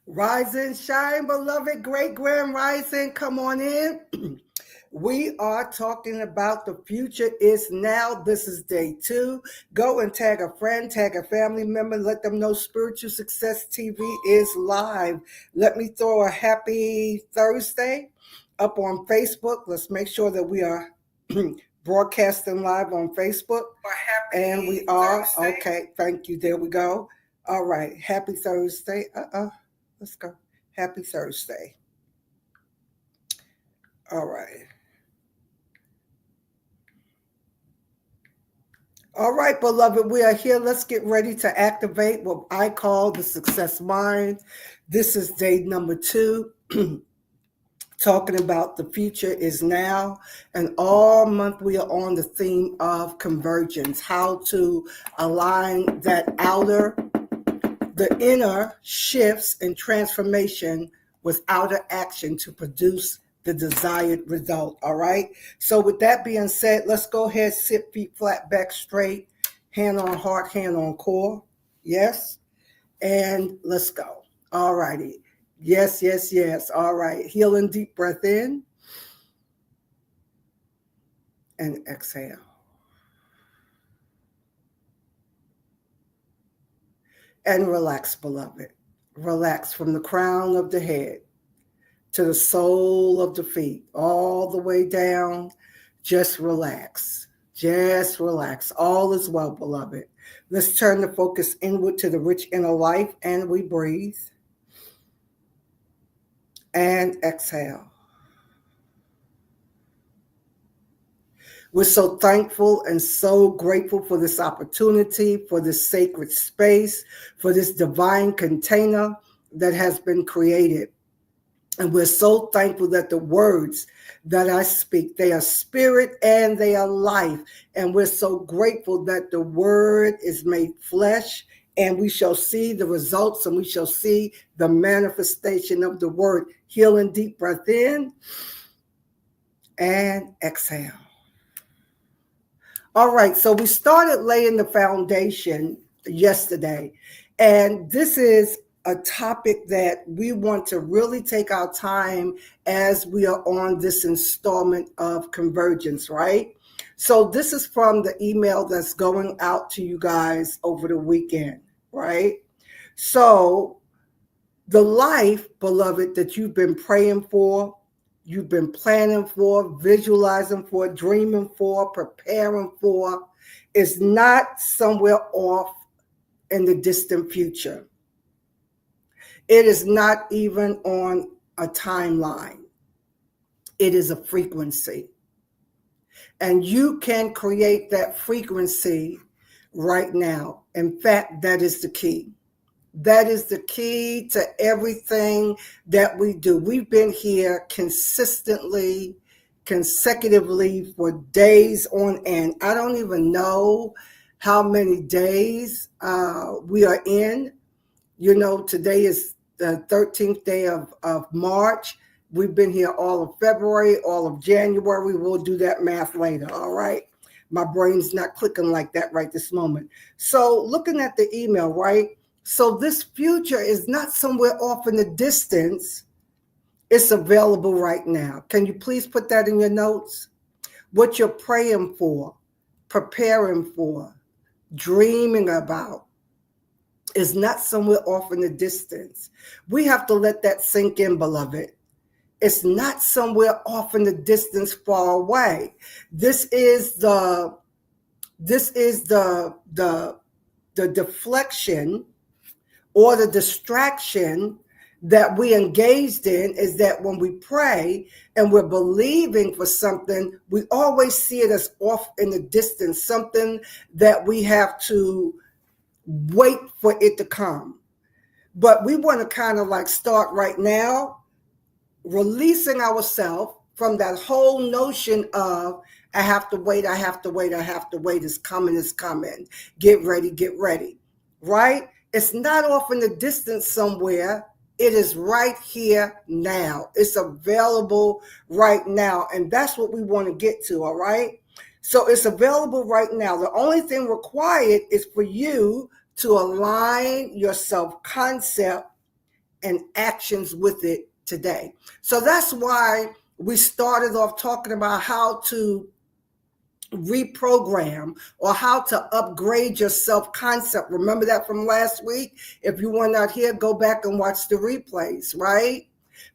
Rise and shine, beloved great grand rising. Come on in. We are talking about the future is now. This is day 2. Go and tag a friend, tag a family member, let them know Spiritual Success TV is live. Let me throw a happy Thursday up on Facebook. Let's make sure that we are broadcasting live on Facebook. And we are. Thursday. Okay, thank you. There we go. All right. Happy Thursday. Let's go. Happy Thursday. All right. All right, beloved, we are here. Let's get ready to activate what I call the success mind. This is day number 2, talking about the future is now. And all month we are on the theme of convergence, how to align that the inner shifts and transformation with outer action to produce the desired result. All right. So with that being said, let's go ahead, sit feet flat, back straight, hand on heart, hand on core. Yes. And let's go. All righty. Yes, yes, yes. All right. Healing deep breath in and exhale. And relax, beloved. Relax from the crown of the head to the sole of the feet, all the way down. Just relax. Just relax. All is well, beloved. Let's turn the focus inward to the rich inner life, and we breathe. And exhale. We're so thankful and so grateful for this opportunity, for this sacred space, for this divine container that has been created. And we're so thankful that the words that I speak, they are spirit and they are life. And we're so grateful that the word is made flesh, and we shall see the results and we shall see the manifestation of the word. Healing deep breath in and exhale. All right, so we started laying the foundation yesterday, and this is a topic that we want to really take our time as we are on this installment of convergence, right? So this is from the email that's going out to you guys over the weekend, right? So the life, beloved, that you've been praying for, you've been planning for, visualizing for, dreaming for, preparing for, is not somewhere off in the distant future. It is not even on a timeline. It is a frequency. And you can create that frequency right now. In fact, that is the key. That is the key to everything that we do. We've been here consecutively for days on end. I don't even know how many days we are in. You know, today is the 13th day of March. We've been here all of February, all of January. We'll do that math later, all right? My brain's not clicking like that right this moment. So looking at the email, right? So this future is not somewhere off in the distance. It's available right now. Can you please put that in your notes? What you're praying for, preparing for, dreaming about is not somewhere off in the distance. We have to let that sink in, beloved. It's not somewhere off in the distance, far away. This is the deflection or the distraction that we engaged in, is that when we pray and we're believing for something, we always see it as off in the distance, something that we have to wait for it to come. But we want to kind of like start right now, releasing ourselves from that whole notion of I have to wait, it's coming, get ready, right? It's not off in the distance somewhere. It is right here now. It's available right now. And that's what we want to get to, all right? So it's available right now. The only thing required is for you to align your self-concept and actions with it today. So that's why we started off talking about how to reprogram or how to upgrade your self-concept. Remember that from last week? If you were not here, go back and watch the replays, right?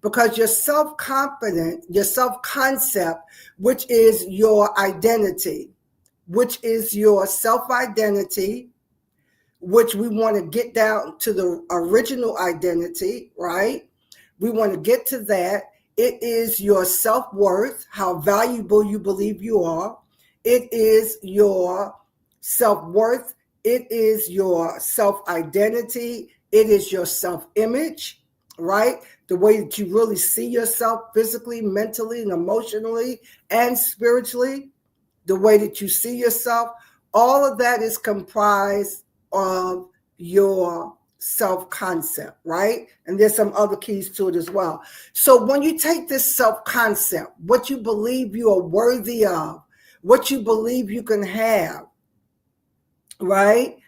Because your self-confidence, your self-concept, which is your identity, which is your self-identity, which we want to get down to the original identity, right? We want to get to that. It is your self-worth, how valuable you believe you are. It is your self-worth. It is your self-identity. It is your self-image, right? The way that you really see yourself physically, mentally, and emotionally, and spiritually, the way that you see yourself, all of that is comprised of your self-concept, right? And there's some other keys to it as well. So when you take this self-concept, what you believe you are worthy of, what you believe you can have, right?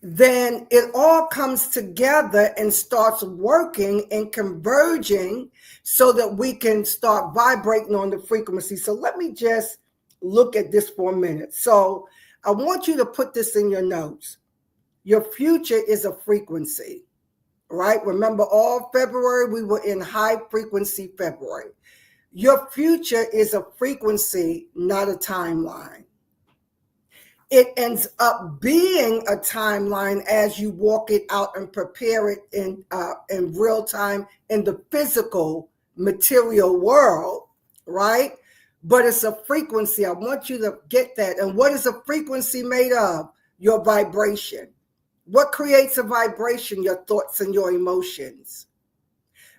Then it all comes together and starts working and converging so that we can start vibrating on the frequency. So let me just look at this for a minute. So I want you to put this in your notes. Your future is a frequency, right? Remember, all February, we were in high frequency February. Your future is a frequency, not a timeline. It ends up being a timeline as you walk it out and prepare it in real time in the physical material world, right? But it's a frequency. I want you to get that. And what is a frequency made of? Your vibration. What creates a vibration? Your thoughts and your emotions,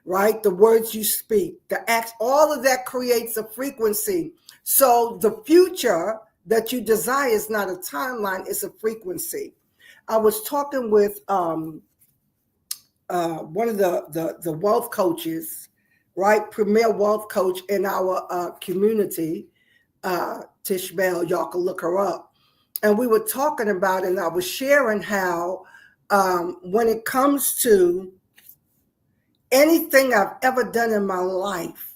right? The words you speak, the acts, all of that creates a frequency. So the future that you desire is not a timeline, it's a frequency. I was talking with one of the wealth coaches, right? Premier wealth coach in our community, Tish Bell, y'all can look her up. And we were talking about, and I was sharing how when it comes to anything I've ever done in my life,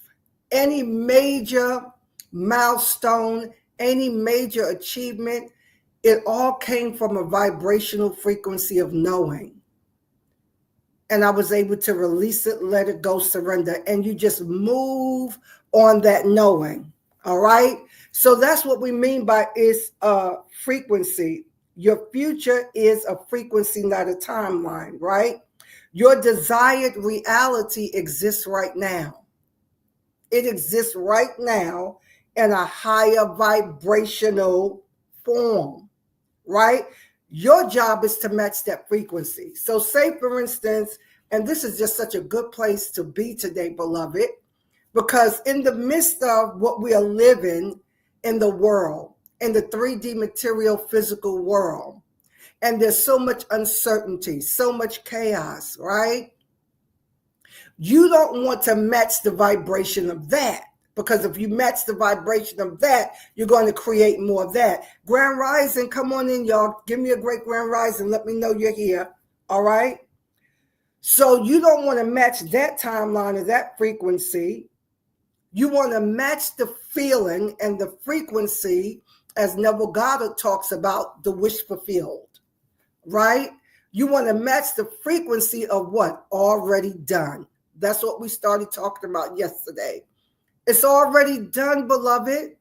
any major milestone, any major achievement, it all came from a vibrational frequency of knowing. And I was able to release it, let it go, surrender. And you just move on that knowing. All right. So that's what we mean by it's a frequency. Your future is a frequency, not a timeline, right? Your desired reality exists right now. It exists right now in a higher vibrational form, right? Your job is to match that frequency. So say, for instance, and this is just such a good place to be today, beloved, because in the midst of what we are living in the world, in the 3D material physical world, and there's so much uncertainty, so much chaos, right? You don't want to match the vibration of that, because if you match the vibration of that, you're going to create more of that. Grand Rising, come on in, y'all. Give me a great Grand Rising. Let me know you're here, all right? So you don't want to match that timeline or that frequency. You want to match the feeling and the frequency, as Neville Goddard talks about, the wish fulfilled, right? You want to match the frequency of what? Already done. That's what we started talking about yesterday. It's already done, beloved.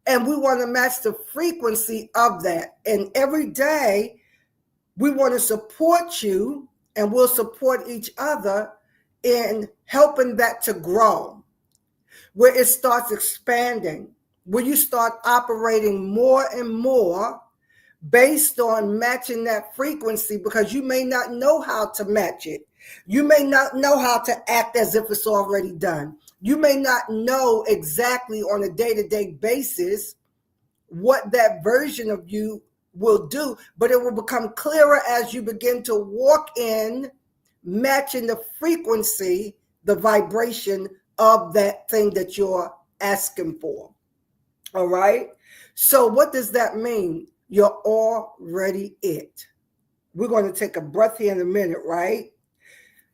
And we want to match the frequency of that. And every day we want to support you, and we'll support each other in helping that to grow, where it starts expanding, where you start operating more and more based on matching that frequency, because you may not know how to match it. You may not know how to act as if it's already done. You may not know exactly on a day-to-day basis what that version of you will do, but it will become clearer as you begin to walk in matching the frequency, the vibration of that thing that you're asking for. All right? So what does that mean? You're already it. We're going to take a breath here in a minute, right?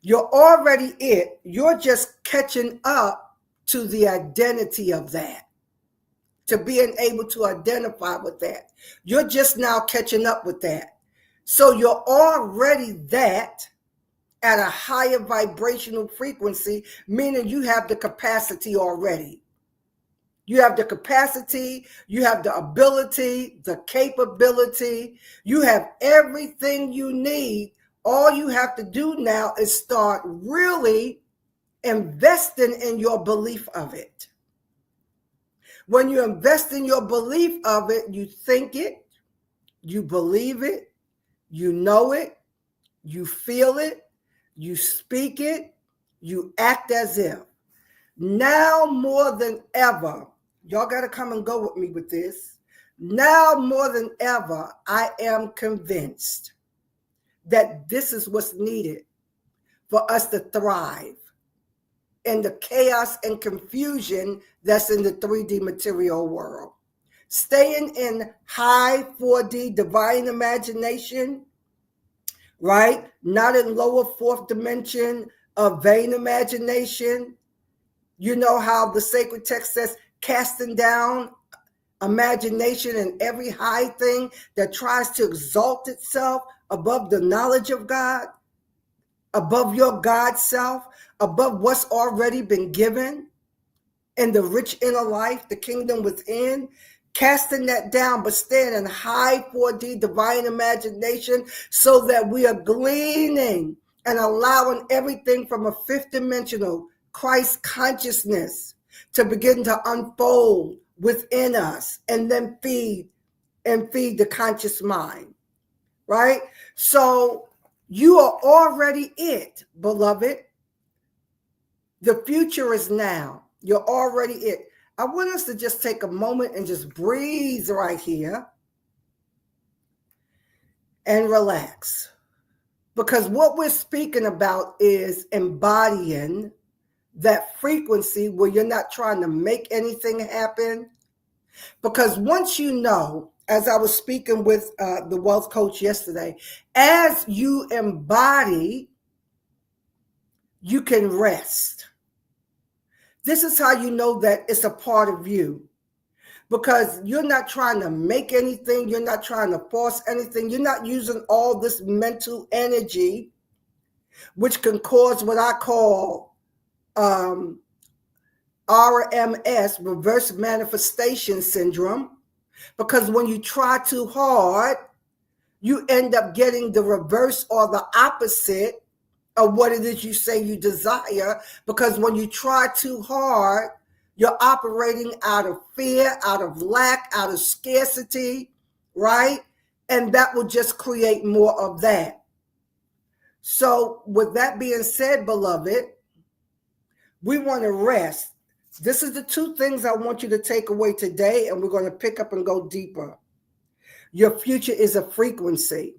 You're already it. You're just catching up to the identity of that, to being able to identify with that. You're just now catching up with that. So you're already that at a higher vibrational frequency, meaning you have the capacity already. You have the capacity, you have the ability, the capability, you have everything you need. All you have to do now is start really investing in your belief of it. When you invest in your belief of it, you think it, you believe it, you know it, you feel it, you speak it, you act as if. Now more than ever, y'all got to come and go with me with this. Now more than ever, I am convinced that this is what's needed for us to thrive in the chaos and confusion that's in the 3D material world. Staying in high 4D divine imagination, right? Not in lower fourth dimension of vain imagination. You know how the sacred text says, casting down imagination and every high thing that tries to exalt itself above the knowledge of God, above your God self, above what's already been given in the rich inner life, the kingdom within. Casting that down, but staying in high 4D divine imagination so that we are gleaning and allowing everything from a fifth dimensional Christ consciousness to begin to unfold within us and then feed the conscious mind, right? So you are already it, beloved. The future is now. You're already it. I want us to just take a moment and just breathe right here and relax. Because what we're speaking about is embodying that frequency where you're not trying to make anything happen. Because once you know, as I was speaking with the wealth coach yesterday, as you embody, you can rest. This is how you know that it's a part of you. Because you're not trying to make anything. You're not trying to force anything. You're not using all this mental energy, which can cause what I call RMS, reverse manifestation syndrome. Because when you try too hard, you end up getting the reverse or the opposite of what it is you say you desire. Because when you try too hard, you're operating out of fear, out of lack, out of scarcity, right? And that will just create more of that. So with that being said, beloved, we want to rest. This is the two things I want you to take away today, and we're going to pick up and go deeper. Your future is a frequency,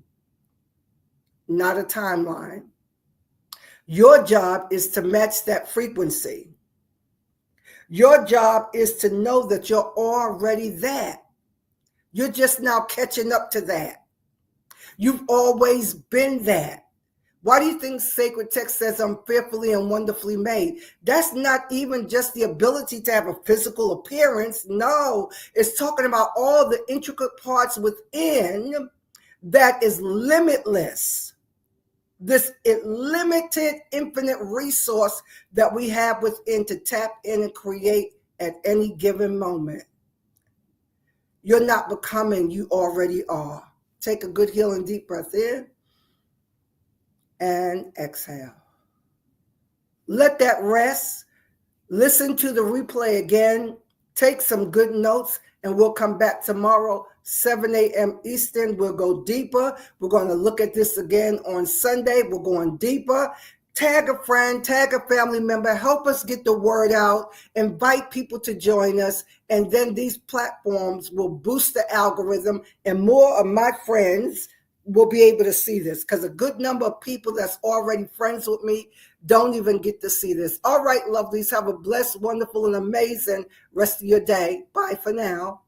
not a timeline. Your job is to match that frequency. Your job is to know that you're already that. You're just now catching up to that. You've always been that. Why do you think sacred text says I'm fearfully and wonderfully made? That's not even just the ability to have a physical appearance. No, it's talking about all the intricate parts within that is limitless. This limited, infinite resource that we have within to tap in and create at any given moment. You're not becoming, you already are. Take a good healing deep breath in and exhale. Let that rest. Listen to the replay again. Take some good notes, and we'll come back tomorrow, 7 a.m. Eastern. We'll go deeper. We're going to look at this again on Sunday. We're going deeper. Tag a friend, tag a family member. Help us get the word out. Invite people to join us. And then these platforms will boost the algorithm, and more of my friends will be able to see this, because a good number of people that's already friends with me don't even get to see this. All right, lovelies, have a blessed, wonderful, and amazing rest of your day. Bye for now.